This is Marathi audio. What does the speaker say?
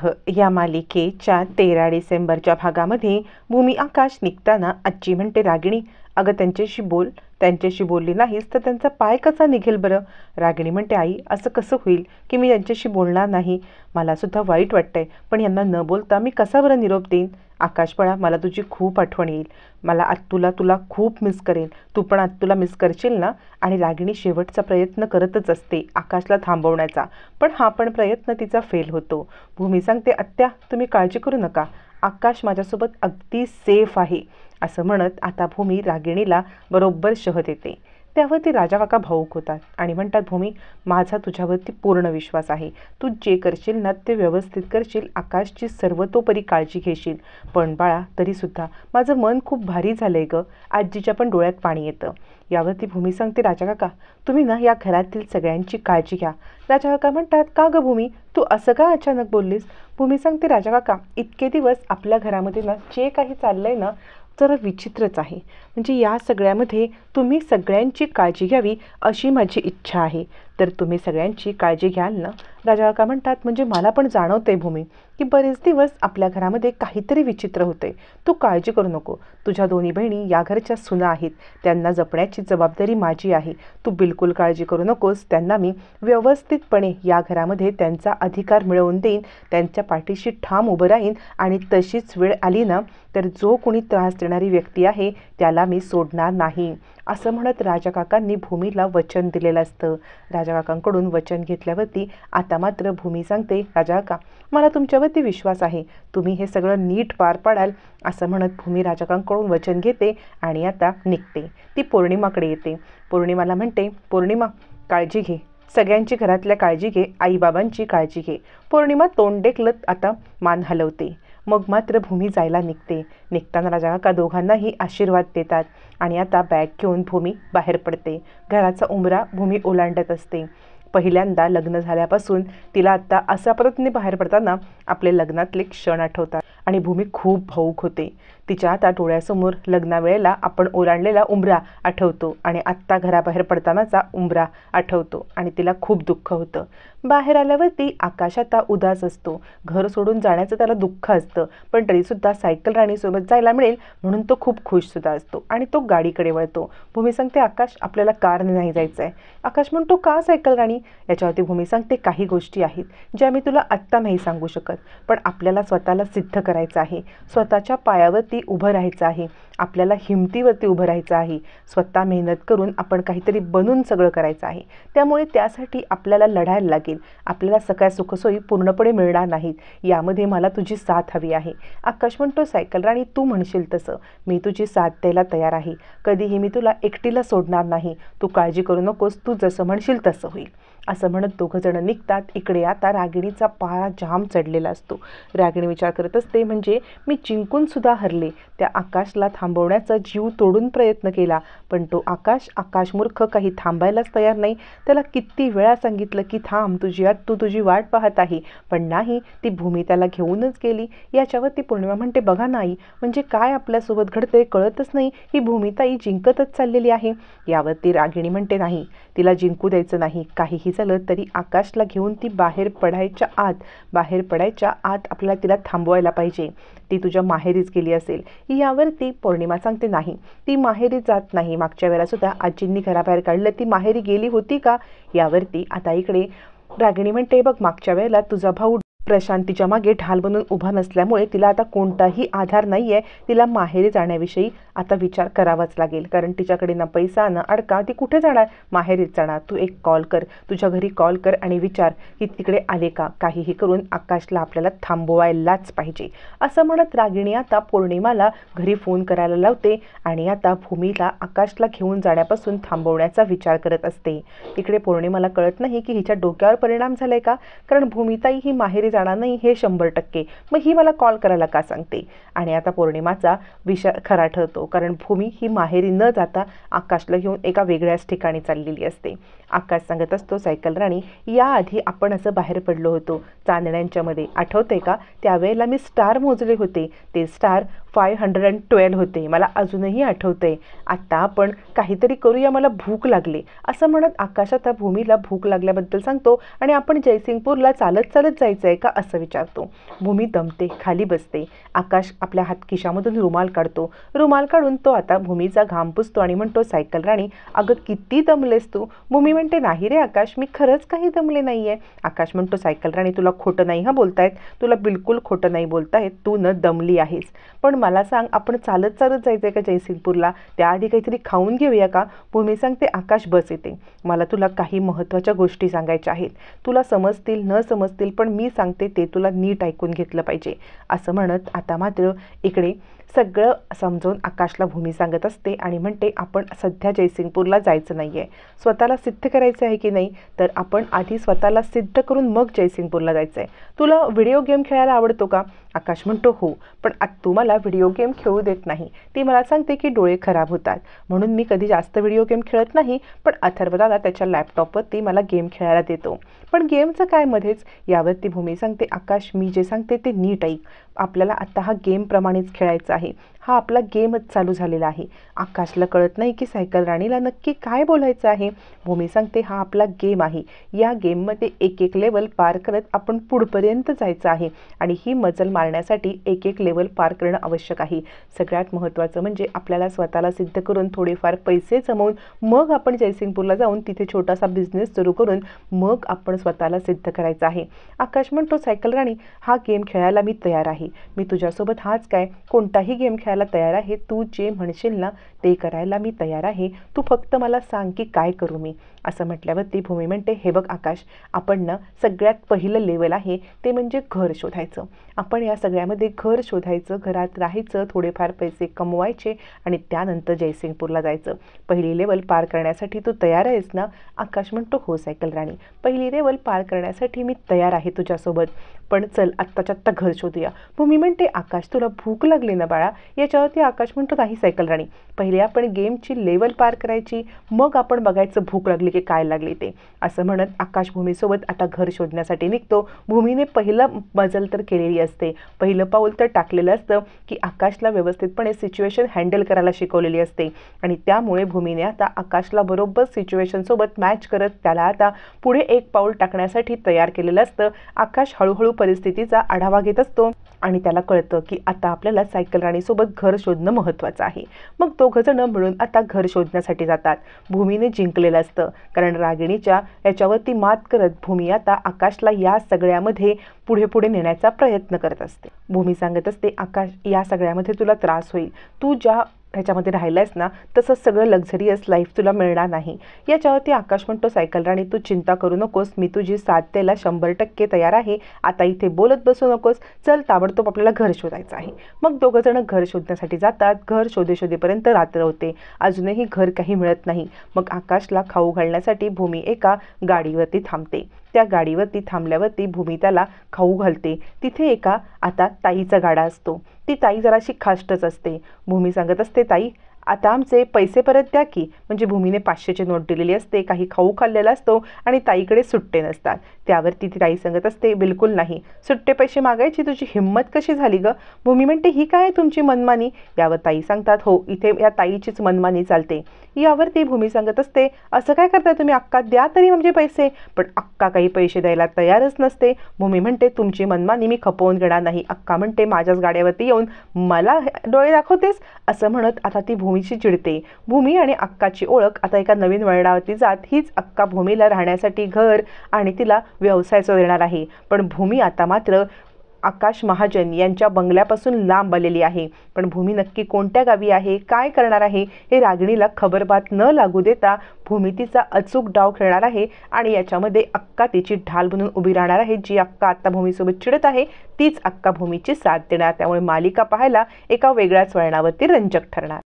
विवाह या मालिकेच्या 13 डिसेंबरच्या भागामध्ये भूमी आकाश निघताना आजी म्हणते, रागिणी अगं त्यांच्याशी बोलली नाहीस तर त्यांचा पाय कसा निघेल बरं? रागिणी म्हणते, आई असं कसं होईल की मी त्यांच्याशी बोलणार नाही? मला सुद्धा वाईट वाटतंय, पण यांना न बोलता मी कसा बरं निरोप देईन? आकाश बाळा, मला तुझी खूप आठवण येईल. मला तुला खूप मिस करेन. तू पण तुला मिस करशील ना? आणि रागिणी शेवटचा प्रयत्न करतच असते आकाशला थांबवण्याचा, पण हा पण प्रयत्न तिचा फेल होतो. भूमी सांगते, आत्या तुम्ही काळजी करू नका, आकाश माझ्यासोबत अगदी सेफ आहे. असं म्हणत आता भूमी रागिणीला बरोबर शह देते. त्यावरती राजा काका भाऊक होतात आणि म्हणतात, भूमी माझा तुझ्यावरती पूर्ण विश्वास आहे. तू जे करशील ना ते व्यवस्थित करशील, आकाशची सर्वतोपरी काळजी घेशील. पण बाळा तरीसुद्धा माझं मन खूप भारी झालंय गं. आजीच्या पण डोळ्यात पाणी येतं. यावरती भूमी सांगते, राजा काका तुम्ही ना या घरातील सगळ्यांची काळजी घ्या. राजा काका म्हणतात, का गं भूमी तू असं का अचानक बोललीस? भूमी सांगते, राजा काका इतके दिवस आपल्या घरामध्ये ना जे काही चाललंय ना जरा विचित्रच आहे. म्हणजे या सगळ्यामध्ये तुम्ही सगळ्यांची काळजी घ्यावी अशी माझी इच्छा आहे. तर तुम्ही सगळ्यांची काळजी घ्याल ना? राजा काका म्हणतात, म्हणजे मला पण जाणवतंय भूमी की बरेच दिवस आपल्या घरामध्ये काहीतरी विचित्र होते. तू काळजी करू नको. तुझ्या दोन्ही बहिणी या घरच्या सुना आहेत, त्यांना जपण्याची जबाबदारी माझी आहे. तू बिलकुल काळजी करू नकोस. त्यांना मी व्यवस्थितपणे या घरामध्ये त्यांचा अधिकार मिळवून देईन, त्यांच्या पाठीशी ठाम उभं राहीन आणि तशीच वेळ आली ना तर जो कोणी त्रास देणारी व्यक्ती आहे त्याला मी सोडणार नाही. असं म्हणत राजा काकांनी भूमीला वचन दिलेलं असतं. राजा काकांकडून वचन घेतल्यावरती आता मात्र भूमी सांगते, राजा काका मला तुमच्यावरती विश्वास आहे, तुम्ही हे सगळं नीट पार पाडाल. असं म्हणत भूमी राजा काकांकडून वचन घेते आणि आता निघते. ती पौर्णिमाकडे येते. पौर्णिमाला म्हणते, पौर्णिमा काळजी घे, सगळ्यांची घरातल्या काळजी घे, आईबाबांची काळजी घे. पौर्णिमा तोंड ढेकलत आता मान हलवते. मग मात्र भूमी जायला निघते. निघताना राजा काका दोघांनाही आशीर्वाद देतात आणि आता बॅग घेऊन भूमी बाहेर पडते. घराचा उंबरा भूमी ओलांडत असते. पहिल्यांदा लग्न झाल्यापासून तिला आत्ता अशा पद्धतीने बाहेर पडताना आपले लग्नातले क्षण आठवतात आणि भूमी खूप भावूक होते. तिच्या आता डोळ्यासमोर लग्नावेळेला आपण ओलांडलेला उंबरा आठवतो आणि आत्ता घराबाहेर पडतानाचा उंबरा आठवतो आणि तिला खूप दुःख होतं. बाहेर आल्यावरती आकाश आता उदास असतो. घर सोडून जाण्याचं त्याला दुःख असतं, पण तरीसुद्धा सायकल राणीसोबत जायला मिळेल म्हणून तो खूप खुशसुद्धा असतो आणि तो गाडीकडे वळतो. भूमी सांगते, आकाश आपल्याला कारने नाही जायचं आहे. आकाश म्हणतो, का सायकल राणी? याच्यावरती भूमी सांगते, काही गोष्टी आहेत ज्या मी तुला आत्ता नाही सांगू शकत, पण आपल्याला स्वतःला सिद्ध करायचं आहे, स्वतःच्या पायावरती उभं राहायचं आहे, आपल्याला हिमतीवरती उभं राहायचं आहे. स्वतः मेहनत करून आपण काहीतरी बनून सगळं करायचं आहे. त्यामुळे त्यासाठी आपल्याला लढायला लागेल. आपल्याला सगळ्या सुखसोयी पूर्णपणे मिळणार नाहीत. यामध्ये मला तुझी साथ हवी आहे. आकाश म्हणतो, सायकल राणी तू म्हणशील तसं मी तुझी साथ द्यायला तयार आहे. कधीही मी तुला एकटीला सोडणार नाही. तू काळजी करू नकोस, तू जसं म्हणशील तसं होईल. असं म्हणत दोघंजण निघतात. इकडे आता रागिणीचा पारा जाम चढलेला असतो. रागिणी विचार करत असते, म्हणजे मी जिंकून सुद्धा हरले. त्या आकाशला थांबवण्याचा जीव तोडून प्रयत्न केला, पण तो आकाश मूर्ख काही थांबायलाच तयार नाही. त्याला किती वेळा सांगितलं की थांब, तू तुझी वाट पाहत आहे, पण नाही, ती भूमी त्याला घेऊनच गेली. याच्यावरती पौर्णिमा म्हणते, बघा नाही म्हणजे काय आपल्यासोबत घडते कळतच नाही. ही भूमिताई जिंकतच चाललेली आहे. यावरती रागिणी म्हणते, नाही तिला जिंकू द्यायचं नाही. काहीही झालं तरी आकाशला घेऊन ती बाहेर पडायच्या आत आपल्याला तिला थांबवायला पाहिजे. ती तुझ्या माहेरीच गेली असेल. यावरती पौर्णिमा सांगते, नाही ती माहेरी जात नाही. मागच्या वेळेला सुद्धा आजींनी घराबाहेर काढलं, ती माहेरी गेली होती का? यावरती आता इकडे रागिणी म्हणते, बघ मागच्या वेळेला तुझा भाऊ प्रशांत तिच्या मागे ढाल बनून उभा नसल्यामुळे तिला आता कोणताही आधार नाही आहे. तिला माहेरी जाण्याविषयी आता विचार करावाच लागेल, कारण तिच्याकडे ना पैसा ना अडका. ती कुठे जाणार? माहेरीच जाणार. तू एक कॉल कर, तुझ्या घरी कॉल कर आणि विचार की तिकडे आले का. काहीही करून आकाशला आपल्याला थांबवायलाच पाहिजे. असं म्हणत रागिणी आता पौर्णिमाला घरी फोन करायला लावते आणि आता भूमीला आकाशला घेऊन जाण्यापासून थांबवण्याचा विचार करत असते. इकडे पौर्णिमाला कळत नाही की हिच्या डोक्यावर परिणाम झालाय का, कारण भूमिताई ही माहेरी जाणार नाही हे 100%. मग ही मला कॉल करायला का सांगते? आणि आता पौर्णिमाचा विषय खरा ठरतो, कारण भूमी ही माहेरी न जाता आकाशला घेऊन एका वेगळ्याच ठिकाणी चाललेली असते. आकाश सांगत असतो, सायकल राणी, याआधी आपण असं बाहेर पडलो होतो चांदण्यांच्यामध्ये, आठवतंय का? त्यावेळेला मी स्टार मोजले होते, ते स्टार 512 होते, मला अजूनही आठवतंय. आत्ता आपण काहीतरी करूया, मला भूक लागली. असं म्हणत आकाश आता भूमीला भूक लागल्याबद्दल सांगतो आणि आपण जयसिंगपूरला चालत चालत जायचं आहे का असं विचारतो. भूमी दमते, खाली बसते. आकाश आपल्या खिशामधून रुमाल काढतो. रुमाल काढून तो आता भूमीचा घाम पुसतो आणि म्हणतो, सायकल राणी, अगं किती दमलेस तू? भूमी म्हणते, नाही रे आकाश, मी खरंच काही दमले नाहीये. आकाश म्हणतो, सायकल राणी, तुला खोटं नाही बोलतायत, तुला बिलकुल खोटं नाही बोलतायत, तू न दमली आहेस. पण मला सांग, आपण चालत चालत जायचंय का जयसिंगपूरला? त्याआधी काहीतरी खाऊन घेऊया का? भूमी सांगते, आकाश बस येते, मला तुला काही महत्त्वाच्या गोष्टी सांगायच्या आहेत. तुला समजतील न समजतील, पण मी सांगते ते तुला नीट ऐकून घेतलं पाहिजे. असं म्हणत आता मात्र इकडे सगळं समजावून आकाशला भूमी सांगत असते आणि म्हणते, आपण सध्या जयसिंगपूरला जायचं नाही आहे. स्वतःला सिद्ध करायचं आहे की नाही, तर आपण आधी स्वतःला सिद्ध करून मग जयसिंगपूरला जायचं आहे. तुला व्हिडिओ गेम खेळायला आवडतो का? आकाश म्हणतो, हो, पण तू मला व्हिडिओ गेम खेळू देत नाही. ती मला सांगते की डोळे खराब होतात, म्हणून मी कधी जास्त व्हिडिओ गेम खेळत नाही. पण अथर्वदादा त्याच्या लॅपटॉपवरती मला गेम खेळायला देतो. पण गेमचं काय मध्येच? यावरती भूमी सांगते, आकाश, मी जे सांगते ते नीट ऐक. आपल्याला आत्ता हा गेमप्रमाणेच खेळायचा आहे. हा आपला गेमच चालू झालेला आहे. आकाशला कळत नाही की सायकल राणीला नक्की काय बोलायचं आहे. भूमी सांगते, हा आपला गेम आहे. या गेममध्ये एक एक लेवल पार करत आपण पुढपर्यंत जायचं आहे आणि ही मजल मारण्यासाठी एक एक लेवल पार करणं आवश्यक आहे. सगळ्यात महत्त्वाचं म्हणजे आपल्याला स्वतःला सिद्ध करून थोडेफार पैसे जमवून मग आपण जयसिंगपूरला जाऊन तिथे छोटासा बिझनेस सुरू करून मग आपण स्वतःला सिद्ध करायचं आहे. आकाश म्हणतो, सायकल राणी, हा गेम खेळायला मी तयार आहे. मी तुझ्यासोबत हाच काय, कोणताही गेम खेळायला तयार आहे. तू जे म्हणशील ना ते करायला मी तयार आहे. तू फक्त मला सांग की काय करू मी. असं म्हटल्यावरती भूमी म्हणते, हे बघ आकाश, आपण ना सगळ्यात पहिलं लेवल आहे ते म्हणजे घर शोधायचं. आपण या सगळ्यामध्ये घर शोधायचं, घरात राहायचं, थोडेफार पैसे कमवायचे आणि त्यानंतर जयसिंगपूरला जायचं. पहिली लेवल पार करण्यासाठी तू तयार आहेस ना? आकाश म्हणतो, हो सायकल राणी, पहिली लेवल पार करण्यासाठी मी तयार आहे तुझ्यासोबत. पण चल आत्ताच्या आत्ता घर शोधूया. भूमी म्हणते, आकाश, तुला भूक लागली ना बाळा? याच्यावरती आकाश म्हणतो, नाही सायकल राणी, पहिले आपण गेमची लेवल पार करायची, मग आपण बघायचं भूक लागली की काय लागली ते. असं म्हणत आकाश भूमीसोबत आता घर शोधण्यासाठी निघतो. भूमीने पहिलं मजल तर केलेली असते, पहिलं पाऊल तर टाकलेलं असतं की आकाशला व्यवस्थितपणे सिच्युएशन हँडल करायला शिकवलेली असते आणि त्यामुळे भूमीने आता आकाशला बरोबर सिच्युएशनसोबत मॅच करत त्याला आता पुढे एक पाऊल टाकण्यासाठी तयार केलेलं असतं. आकाश हळूहळू परिस्थितीचा आढावा घेत असतो आणि त्याला कळतं की आता आपल्याला सायकल राणीसोबत घर शोधणं महत्त्वाचं आहे. मग दोघंजणं मिळून आता घर शोधण्यासाठी जातात. भूमीने जिंकलेलं असतं, कारण रागिणीच्या याच्यावरती मात करत भूमी आता आकाशला या सगळ्यामध्ये पुढे पुढे नेण्याचा प्रयत्न करत असते. भूमी सांगत असते, आकाश, या सगळ्यामध्ये तुला त्रास होईल. तू ज्या ह्याच्यामध्ये राहिलायस ना तसं सगळं लक्झरियस लाईफ तुला मिळणार नाही. याच्यावरती आकाश म्हणतो, सायकल राणी, तू चिंता करू नकोस, मी तुझी साथ द्यायला 100% तयार आहे. आता इथे बोलत बसू नकोस, चल ताबडतोब आपल्याला घर शोधायचं आहे. मग दोघंजणं घर शोधण्यासाठी जातात. घर शोधेशोधेपर्यंत रात्र होते, अजूनही घर काही मिळत नाही. मग आकाशला खाऊ घालण्यासाठी भूमी एका गाडीवरती थांबते. त्या गाडीवरती थांबल्यावरती भूमी त्याला खाऊ घालते. तिथे एका आता ताईचा गाडा असतो. ती ताई जराशी खाष्टच असते. भूमी सांगत असते, ताई, आता आमचे पैसे परत द्या की. म्हणजे भूमीने 500ची नोट दिलेली असते, काही खाऊ खाल्लेला असतो आणि ताईकडे सुट्टे नसतात. त्यावरती ती ताई सांगत असते, बिलकुल नाही, सुट्टे पैसे मागायची तुझी हिंमत कशी झाली गं? भूमी म्हणते, ही काय तुमची मनमानी? यावर ताई सांगतात, हो, इथे या ताईचीच मनमानी चालते. यावरती भूमी सांगत असते, असं काय करताय तुम्ही अक्का, द्या तरी म्हणजे पैसे. पण अक्का काही पैसे द्यायला तयारच नसते. भूमी म्हणते, तुमची मनमानी मी खपवून घेणार नाही. अक्का म्हणते, माझ्याच गाड्यावरती येऊन मला डोळे दाखवतेस? असं म्हणत आता ती भूमीशी चिडते. भूमी आणि अक्काची ओळख आता एका नवीन वळणावरती जात. हीच अक्का भूमीला राहण्यासाठी घर आणि तिला व्यवसायाचं देणार आहे. पण भूमी आता मात्र आकाश महाजन यांच्या बंगल्यापासून लांब आलेली आहे. पण भूमी नक्की कोणत्या गावी आहे, काय करणार आहे, हे रागिणीला खबरबात न लागू देता भूमी तिचा अचूक डाव खेळणार आहे आणि याच्यामध्ये अक्का तिची ढाल बनून उभी राहणार आहे. जी अक्का आता भूमीसोबत चिडत आहे तीच अक्का भूमीची साथ देणार. त्यामुळे मालिका पाहायला एका वेगळ्याच वळणावरती रंजक ठरणार.